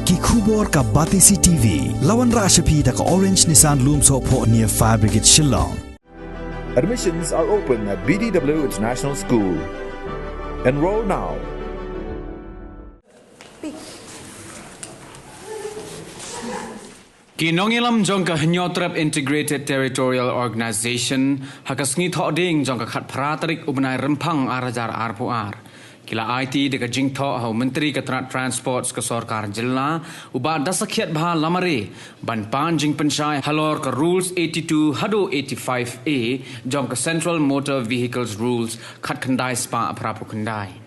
Ki khubor ka Batisi TV. Lawan Rashapi da ka Orange Nissan Loom Sopho near Fire Brigade Shillong. Admissions are open at BDW International School. Enroll now. Kinongilam jongka Hnyothrep Integrated Territorial Organization hakasngi thoding jongka khat pratarik ubnai rempang arajar arpuar. Kila IT deka jingtho hau Menteri Keterangan Transport ke Sarkar Jilla uba dasakhiat bha lamare ban pan jing pensyai halor ke rules 82 hado 85A jongka Central Motor Vehicles Rules khat khandai spa prapu khandai.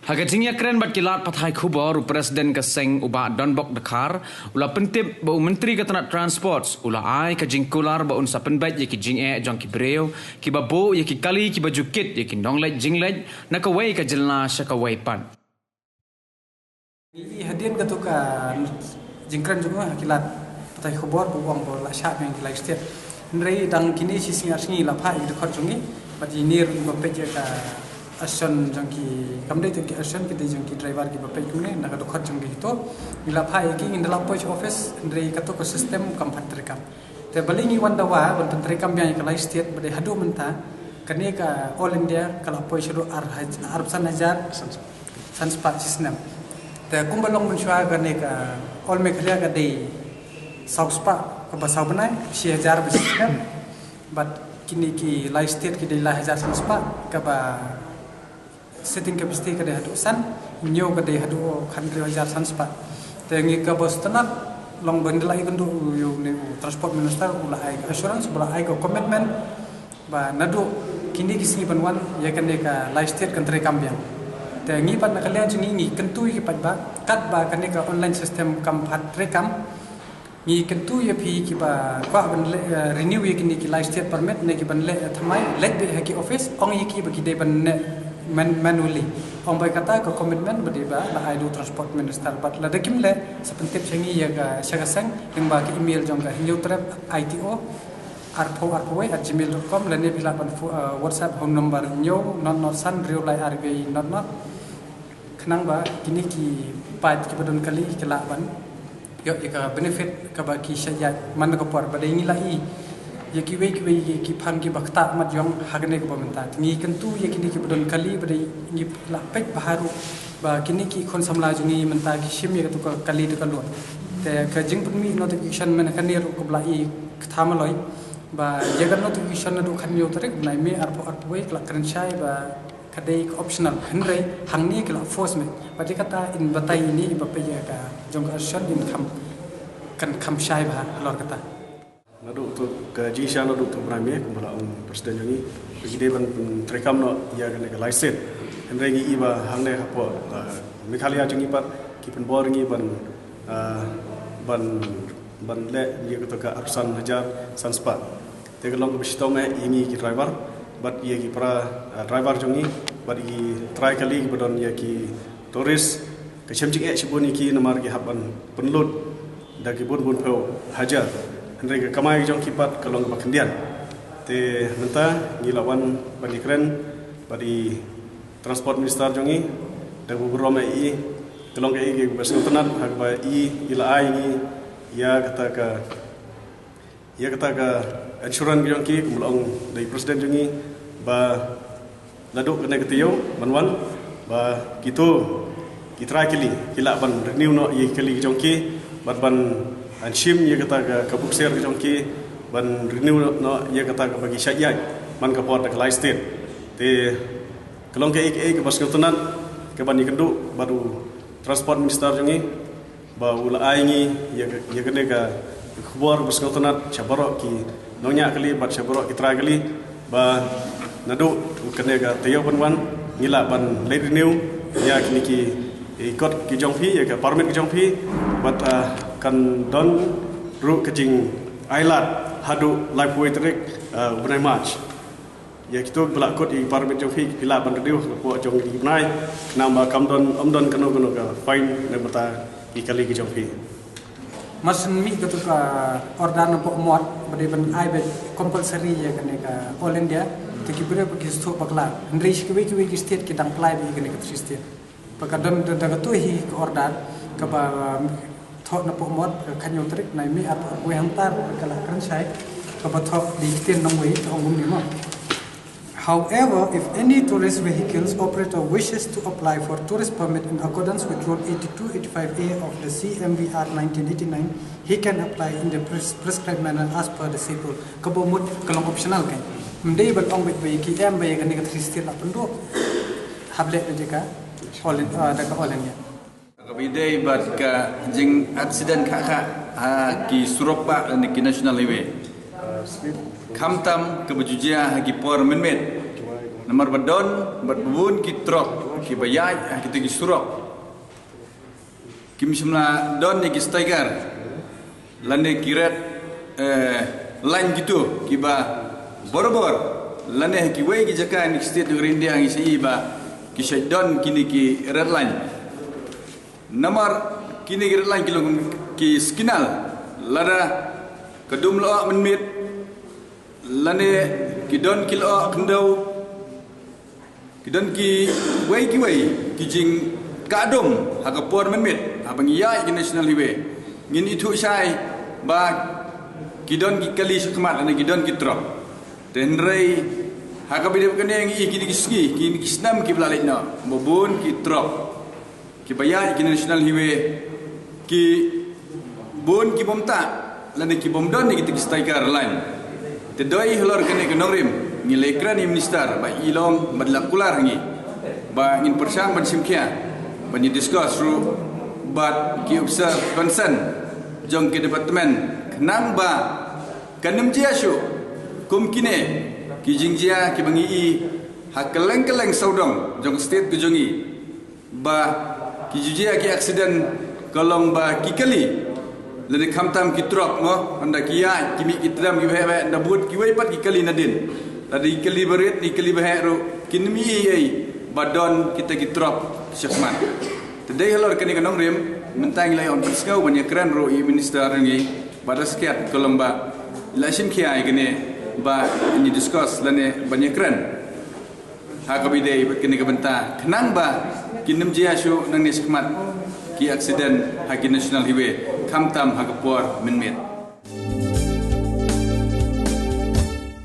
Hagatingnya keren bat kilat pathai khubor Presiden ke Seng uba Donbok Dakar ula pentip bau Menteri Keterangan Transport ula ai ke jingkular ba unsa penbait ye ki jing jong ki breu ki babo ye ki kali ki bajukit ye ki nonglej jinglej nak away ka jelna syaka way pan. Hadian ketuka jingkren juga kilat pathai khubor bu wang bo la syap yang kilai setiap nrei dang kini sisi arsingi la phai de khot jungi bat inir ba peje ka action jangki kamde tu action kita jangki driver ki bapai kune nak dokhat jangki itu bila phai ki in dalam post office ndrei kato ko system kam phat rekam te balingi wanda wa ban rekam yang kalai state bade hadu menta kane ka all india kala post ro arab sanajar sanspat system te kumbalong mensyua kane ka all mekria ka dei sauspa ka basau benai 6000 system but kini ki live state ki dei 1000 sanspa ka ba sitting capacity kada hadu san nyo kada hadu khandri hajar san spa tengi ka bos tanat long bandela ikandu yo ne transport minister ula ai assurance ula ai ko commitment ba nadu kini kisi banwan ya kan ka live state country kambiang tengi pat nakalian jini ni kentu ki pat ba kat ba kan ka online system kam phat rekam ni kentu ya phi ki ba kwa ban renew ye kini ki live state permit ne ki ban le thamai let be ki office ong ye ki ba ki de ban manually orang baik kata ke komitmen berdebat lah aidu transport minister but lah dekim le sepentip cengi ya ga syagasang yang bagi email jongga Hnyothrep ITO arpo@gmail.com dan ni bila ban WhatsApp home number nyo not san real lai RBI not kenang ba kini ki pat ki badon kali kelak ban yo ka benefit ka bagi syariat man ko por badai ni lai ya ki ki phang ki bakta mat yong hagne ko bamenta ni kentu ya kini ki bodon kali badai ni la pek baharu ba kini ki kon samla jungi menta ki shim ya tu kali de kalon te ka jing pun mi notification men kan ni ko blai thamaloi ba ya kan notification du khan yo tarek blai me arpo we kla kran chai ba kadai optional henrei hangni kla force me ba kata in batai ini ba pe ya ka jong action in kan kam chai ba lor kata nadu tu ke jisha nadu tu prime kumbala presiden jangi bagi ban trekam no ya ke license henre gi iba hangne hapo mikhalia jangi pat ki pen bor ngi ban le ye ko ka arsan hajar sanspat te ko long bisto me ini ki driver bat ye ki para driver jangi bat gi try kali ki bodon ye ki tourist ke chemjing chibuni ki namar ki haban penlut da ki bun pe hajar Henry kamai jong kipat kalong bakendian te menta ngilawan bagi keren bagi transport minister jongi dan beberapa i kalong ke i bersama tenan hak ba i ila ai ni ya kata ka insurance jong ki kumulong dari presiden jongi ba laduk kena ketiyo manwan ba gitu kita kili kila ban renew no i kali jong ki ban anshim ye kata ka kabuk ser ke jongki ban renew no ye kata ka bagi syai'at man ka port ka state te kalong ke ke bas ngatunan ke ban ikendu baru transport minister jongi ba ula aingi ye kene ka khubor bas ngatunan chabarok ki nonya kali bat chabarok ki tra kali ba nadu kene ka tayo ban ngila ban le renew ya kini ki ikot ki jongpi ye ka permit ki jongpi bat kan don ru kejing ailat hadu live way trek benai march ya kitu belakot i parmet jong fi pila ban rediu ko jong di benai namba kam don omdon kano ka fine ne mata i kali ki jong fi masen mi to ka ordan po mot bade ban ai be compulsory ya kane ka all india to ki bure ki sto bakla ndri ki ki state ki dang play bi kane ka state pakadon da ka tu hi ordan ka ba thọ na po mod khanyo trik nai mi at we hantar kala kran sai ka ba thọ di tin nong wei thong gum ni mo. However, if any tourist vehicles operator wishes to apply for tourist permit in accordance with Rule 8285A of the CMVR 1989, he can apply in the prescribed manner as per the said rule. Kabo mut kalong optional kan. Mdei bal ong bit bayi ki em bayi kan dekat kristil apa ndo. Hable jeka olen dekat olen ya. Kabidai bat ka jing accident kha ki Suropa dan ki National Highway. Kamtam ke bejujia hagi por menmet. Nomor badon badbun ki trok ki bayai kita ki surok. Kim semla don ni ki stiker. Lane kiret line gitu ki ba bor lane ki way ki jaka ni state ng India ngi si ba ki shaidon kini ki red line. Nomor kini ki red line ki skinal lada kedum lo menmet lane kidon kilo kendau kidon ki way ki jing kadum hakapor menmet abang iya ki National Highway ngin itu sai ba kidon ki kali sekmat ane kidon ki trok den rei hakabide kene ngi ki ski ki snam ki blalek no bobun ki trok ki bayai ki National Highway ki bon ki bomta lane ki bomdon ni ki stiker line Tedoi helor kene kenorim ngilekran ni minister ba ilong badlakular ngi ba ngin persang ban simkia ban discuss ru bat ki observe concern jong ki department kenang ba kanem jia shu kum kine ki jingjia ki bangi hakeleng-keleng saudong jong state ki jongi ba ki jujia ki accident kolong ba ki kali lede kamtam ki trok mo anda kia kimi kitram ki behe na but ki pat ki kali nadin tadi kali berit ni kali behe ru kinmi ei badon kita ki trok syakman tedai halor kani kanong rim mentang lai on pesngau banyak kran ru i minister ngi badaskiat kolomba lasim kia kene ba ni discuss lane banyak kran hakabide kini kabenta kenang ba kinem jia shu nang ni syakmat ki accident hagi National Highway kamtam hagapor menmet